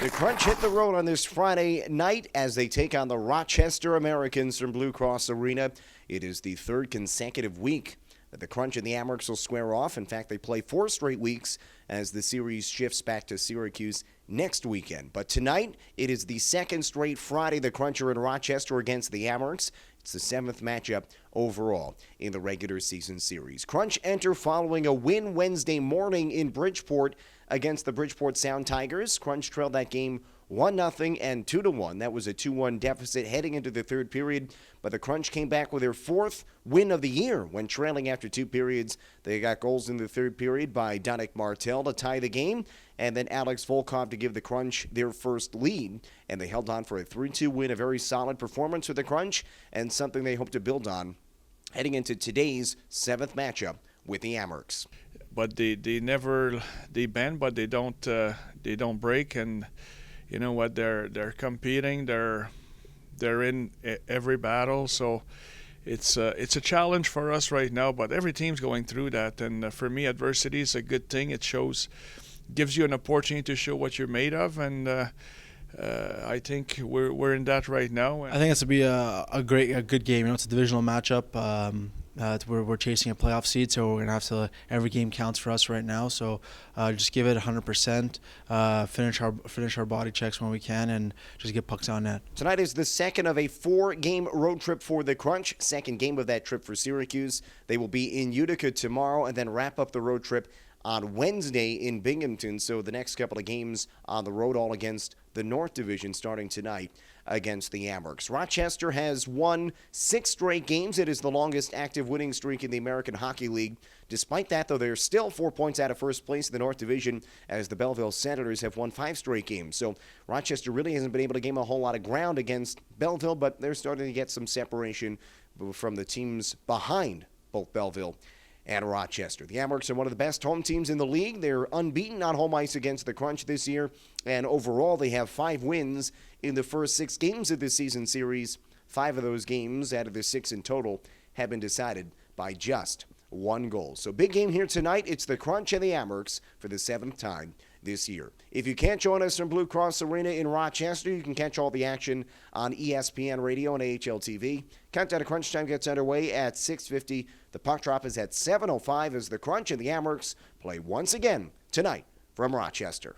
The Crunch hit the road on this Friday night as they take on the Rochester Americans from Blue Cross Arena. It is the third consecutive week that the Crunch and the Amerks will square off. In fact, they play 4 straight weeks as the series shifts back to Syracuse next weekend. But tonight, it is the second straight Friday the Crunch are in Rochester against the Amerks. It's the 7th matchup overall in the regular season series. Crunch enter following a win Wednesday morning in Bridgeport against the Bridgeport Sound Tigers. Crunch trailed that game 1-0 and 2-1. That was a 2-1 deficit heading into the third period, but the Crunch came back with their 4th win of the year when trailing after 2 periods. They got goals in the third period by Donick Martell to tie the game, and then Alex Volkov to give the Crunch their first lead, and they held on for a 3-2 win, a very solid performance for the Crunch, and something they hope to build on heading into today's 7th matchup with the Amerks. But they bend, but they don't break, and you know what, they're competing, they're in every battle, so it's a challenge for us right now. But every team's going through that, and for me, adversity is a good thing. It gives you an opportunity to show what you're made of, and I think we're in that right now. I think it's to be a good game. You know, it's a divisional matchup. We're chasing a playoff seed, so we're gonna have to. Every game counts for us right now. So just give it 100%. Finish our body checks when we can, and just get pucks on net. Tonight is the second of a 4-game road trip for the Crunch. Second game of that trip for Syracuse. They will be in Utica tomorrow, and then wrap up the road trip on Wednesday in Binghamton. So the next couple of games on the road, all against the North Division, starting tonight against the Amerks. Rochester has won 6 straight games. It is the longest active winning streak in the American Hockey League. Despite that, though, they're still 4 points out of first place in the North Division, as the Belleville Senators have won 5 straight games. So Rochester really hasn't been able to gain a whole lot of ground against Belleville, but they're starting to get some separation from the teams behind both Belleville and Rochester. The Amerks are one of the best home teams in the league. They're unbeaten on home ice against the Crunch this year, and overall they have 5 wins in the first 6 games of this season series. 5 of those games, out of the 6 in total, have been decided by just 1 goal. So big game here tonight. It's the Crunch and the Amerks for the 7th time this year. If you can't join us from Blue Cross Arena in Rochester, you can catch all the action on ESPN Radio and AHL TV. Countdown to Crunch time gets underway at 6:50. The puck drop is at 7:05 as the Crunch and the Amerks play once again tonight from Rochester.